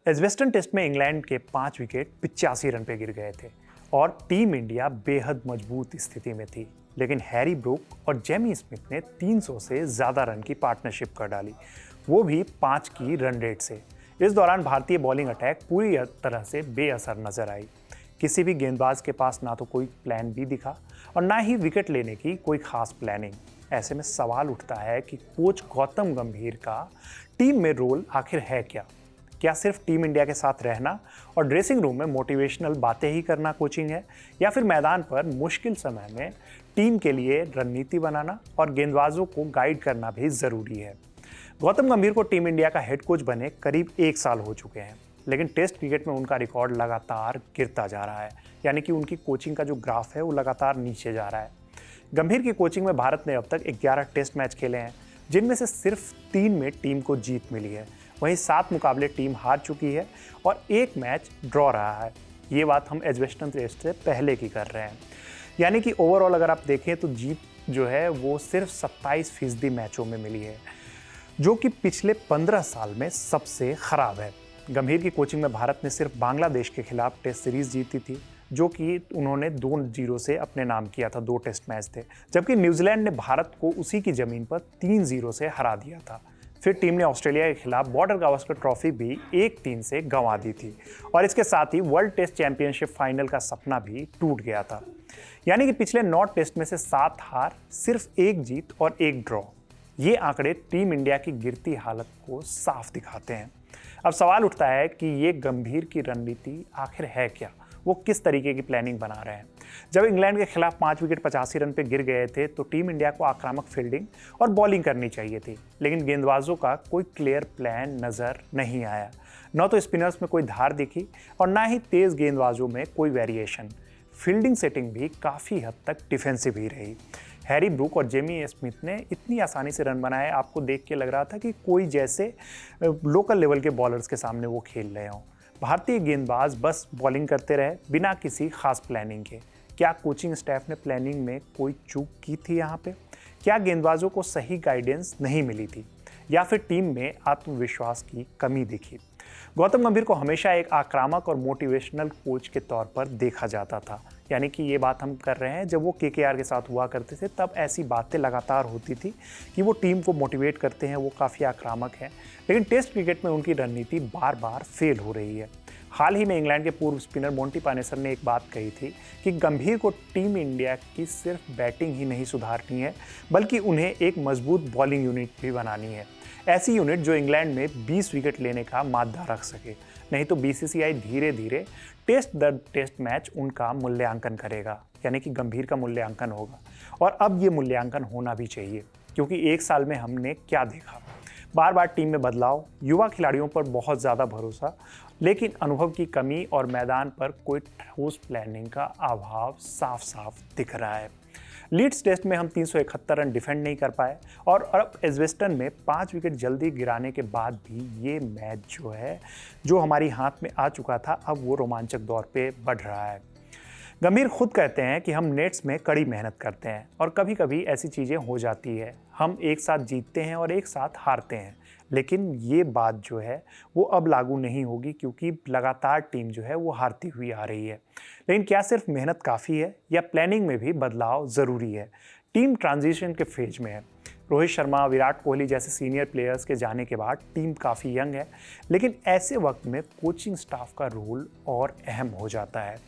Edgbaston test में England के 5 wicket 85 run पे गिर गए थे और टीम इंडिया बेहद मजबूत स्थिति में थी। लेकिन हैरी ब्रूक और जेमी स्मिथ ने 300 से ज़्यादा रन की पार्टनरशिप कर डाली, वो भी 5 की रन रेट से। इस दौरान भारतीय बॉलिंग अटैक पूरी तरह से बेअसर नजर आई। किसी भी गेंदबाज के पास ना तो कोई प्लान बी दिखा और ना ही विकेट लेने की कोई खास प्लानिंग। ऐसे में सवाल उठता है कि कोच गौतम गंभीर का टीम में रोल आखिर है क्या? क्या सिर्फ टीम इंडिया के साथ रहना और ड्रेसिंग रूम में मोटिवेशनल बातें ही करना कोचिंग है, या फिर मैदान पर मुश्किल समय में टीम के लिए रणनीति बनाना और गेंदबाजों को गाइड करना भी ज़रूरी है? गौतम गंभीर को टीम इंडिया का हेड कोच बने करीब 1 साल हो चुके हैं, लेकिन टेस्ट क्रिकेट में उनका रिकॉर्ड लगातार गिरता जा रहा है। यानी कि उनकी कोचिंग का जो ग्राफ है वो लगातार नीचे जा रहा है। गंभीर की कोचिंग में भारत ने अब तक 11 टेस्ट मैच खेले हैं, जिनमें से सिर्फ 3 में टीम को जीत मिली है। वहीं 7 मुकाबले टीम हार चुकी है और 1 मैच ड्रॉ रहा है। ये बात हम एजबेस्टन टेस्ट से पहले की कर रहे हैं। यानी कि ओवरऑल अगर आप देखें तो जीत जो है वो सिर्फ 27% मैचों में मिली है, जो कि पिछले 15 साल में सबसे खराब है। गंभीर की कोचिंग में भारत ने सिर्फ बांग्लादेश के खिलाफ टेस्ट सीरीज जीती थी, जो कि उन्होंने 2-0 से अपने नाम किया था। 2 टेस्ट मैच थे, जबकि न्यूजीलैंड ने भारत को उसी की जमीन पर 3-0 से हरा दिया था। फिर टीम ने ऑस्ट्रेलिया के खिलाफ बॉर्डर गावस्कर ट्रॉफी भी 1-3 से गंवा दी थी और इसके साथ ही वर्ल्ड टेस्ट चैंपियनशिप फाइनल का सपना भी टूट गया था। यानी कि पिछले 9 टेस्ट में से 7 हार, सिर्फ 1 जीत और 1 ड्रॉ। ये आंकड़े टीम इंडिया की गिरती हालत को साफ दिखाते हैं। अब सवाल उठता है कि ये गंभीर की रणनीति आखिर है क्या? वो किस तरीके की प्लानिंग बना रहे हैं? जब इंग्लैंड के खिलाफ 5 विकेट 85 रन पे गिर गए थे तो टीम इंडिया को आक्रामक फील्डिंग और बॉलिंग करनी चाहिए थी, लेकिन गेंदबाजों का कोई क्लियर प्लान नजर नहीं आया। न तो स्पिनर्स में कोई धार दिखी और ना ही तेज गेंदबाजों में कोई वेरिएशन। फील्डिंग सेटिंग भी काफ़ी हद तक डिफेंसिव ही रही। हैरी ब्रूक और जेमी स्मिथ ने इतनी आसानी से रन बनाए, आपको देख के लग रहा था कि कोई जैसे लोकल लेवल के बॉलर्स के सामने वो खेल रहे हों। भारतीय गेंदबाज बस बॉलिंग करते रहे बिना किसी खास प्लानिंग के। क्या कोचिंग स्टाफ ने प्लानिंग में कोई चूक की थी यहाँ पे? क्या गेंदबाजों को सही गाइडेंस नहीं मिली थी, या फिर टीम में आत्मविश्वास की कमी दिखी? गौतम गंभीर को हमेशा एक आक्रामक और मोटिवेशनल कोच के तौर पर देखा जाता था। यानी कि ये बात हम कर रहे हैं जब वो केकेआर के साथ हुआ करते थे, तब ऐसी बातें लगातार होती थी कि वो टीम को मोटिवेट करते हैं, वो काफ़ी आक्रामक हैं। लेकिन टेस्ट क्रिकेट में उनकी रणनीति बार बार फेल हो रही है। हाल ही में इंग्लैंड के पूर्व स्पिनर मोंटी पानेसर ने एक बात कही थी कि गंभीर को टीम इंडिया की सिर्फ बैटिंग ही नहीं सुधारनी है, बल्कि उन्हें एक मजबूत बॉलिंग यूनिट भी बनानी है। ऐसी यूनिट जो इंग्लैंड में 20 विकेट लेने का मादा रख सके। नहीं तो बीसीसीआई धीरे धीरे टेस्ट दर टेस्ट मैच उनका मूल्यांकन करेगा, यानी कि गंभीर का मूल्यांकन होगा। और अब ये मूल्यांकन होना भी चाहिए, क्योंकि 1 साल में हमने क्या देखा? बार बार टीम में बदलाव, युवा खिलाड़ियों पर बहुत ज़्यादा भरोसा, लेकिन अनुभव की कमी और मैदान पर कोई ठोस प्लानिंग का अभाव साफ साफ दिख रहा है। लीड्स टेस्ट में हम 371 रन डिफेंड नहीं कर पाए और अब एजबेस्टन में 5 विकेट जल्दी गिराने के बाद भी ये मैच जो हमारी हाथ में आ चुका था, अब वो रोमांचक दौर पे बढ़ रहा है। गंभीर खुद कहते हैं कि हम नेट्स में कड़ी मेहनत करते हैं और कभी कभी ऐसी चीज़ें हो जाती है, हम एक साथ जीतते हैं और एक साथ हारते हैं। लेकिन ये बात वो अब लागू नहीं होगी, क्योंकि लगातार टीम वो हारती हुई आ रही है। लेकिन क्या सिर्फ मेहनत काफ़ी है, या प्लानिंग में भी बदलाव ज़रूरी है? टीम ट्रांजिशन के फेज में है। रोहित शर्मा, विराट कोहली जैसे सीनियर प्लेयर्स के जाने के बाद टीम काफ़ी यंग है, लेकिन ऐसे वक्त में कोचिंग स्टाफ का रोल और अहम हो जाता है।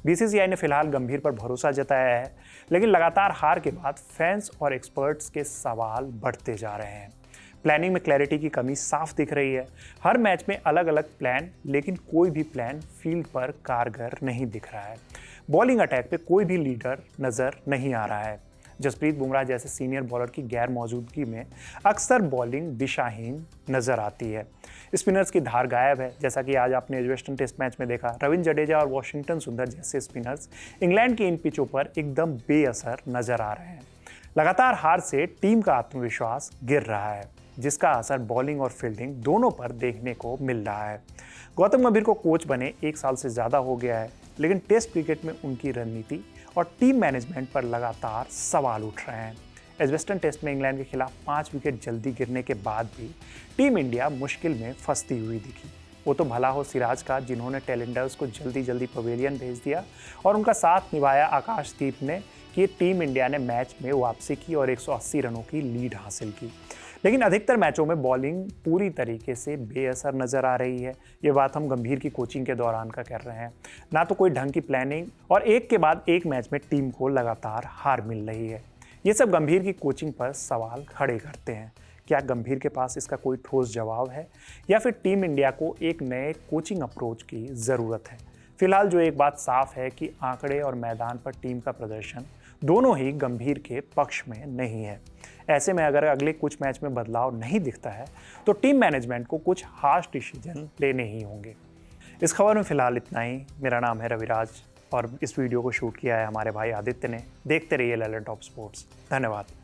बीसीसीआई ने फिलहाल गंभीर पर भरोसा जताया है, लेकिन लगातार हार के बाद फैंस और एक्सपर्ट्स के सवाल बढ़ते जा रहे हैं। प्लानिंग में क्लैरिटी की कमी साफ दिख रही है। हर मैच में अलग अलग प्लान, लेकिन कोई भी प्लान फील्ड पर कारगर नहीं दिख रहा है। बॉलिंग अटैक पे कोई भी लीडर नज़र नहीं आ रहा है। जसप्रीत बुमराह जैसे सीनियर बॉलर की गैर मौजूदगी में अक्सर बॉलिंग दिशाहीन नजर आती है। स्पिनर्स की धार गायब है, जैसा कि आज आपने एजबेस्टन टेस्ट मैच में देखा। रविंद्र जडेजा और वॉशिंगटन सुंदर जैसे स्पिनर्स इंग्लैंड के इन पिचों पर एकदम बेअसर नजर आ रहे हैं। लगातार हार से टीम का आत्मविश्वास गिर रहा है, जिसका असर बॉलिंग और फील्डिंग दोनों पर देखने को मिल रहा है। गौतम गंभीर को कोच बने 1 साल से ज़्यादा हो गया है, लेकिन टेस्ट क्रिकेट में उनकी रणनीति और टीम मैनेजमेंट पर लगातार सवाल उठ रहे हैं। एजबेस्टन टेस्ट में इंग्लैंड के खिलाफ 5 विकेट जल्दी गिरने के बाद भी टीम इंडिया मुश्किल में फंसती हुई दिखी। वो तो भला हो सिराज का, जिन्होंने टैलेंडर्स को जल्दी जल्दी पवेलियन भेज दिया और उनका साथ निभाया आकाशदीप ने कि टीम इंडिया ने मैच में वापसी की और 180 रनों की लीड हासिल की। लेकिन अधिकतर मैचों में बॉलिंग पूरी तरीके से बेअसर नजर आ रही है। ये बात हम गंभीर की कोचिंग के दौरान का कर रहे हैं। ना तो कोई ढंग की प्लानिंग और एक के बाद एक मैच में टीम को लगातार हार मिल रही है। ये सब गंभीर की कोचिंग पर सवाल खड़े करते हैं। क्या गंभीर के पास इसका कोई ठोस जवाब है या फिर टीम इंडिया को एक नए कोचिंग अप्रोच की ज़रूरत है? फिलहाल जो एक बात साफ है कि आंकड़े और मैदान पर टीम का प्रदर्शन दोनों ही गंभीर के पक्ष में नहीं है। ऐसे में अगर अगले कुछ मैच में बदलाव नहीं दिखता है तो टीम मैनेजमेंट को कुछ हार्श डिसीजन लेने ही होंगे। इस खबर में फिलहाल इतना ही। मेरा नाम है रविराज और इस वीडियो को शूट किया है हमारे भाई आदित्य ने। देखते रहिए ललन टॉप स्पोर्ट्स। धन्यवाद।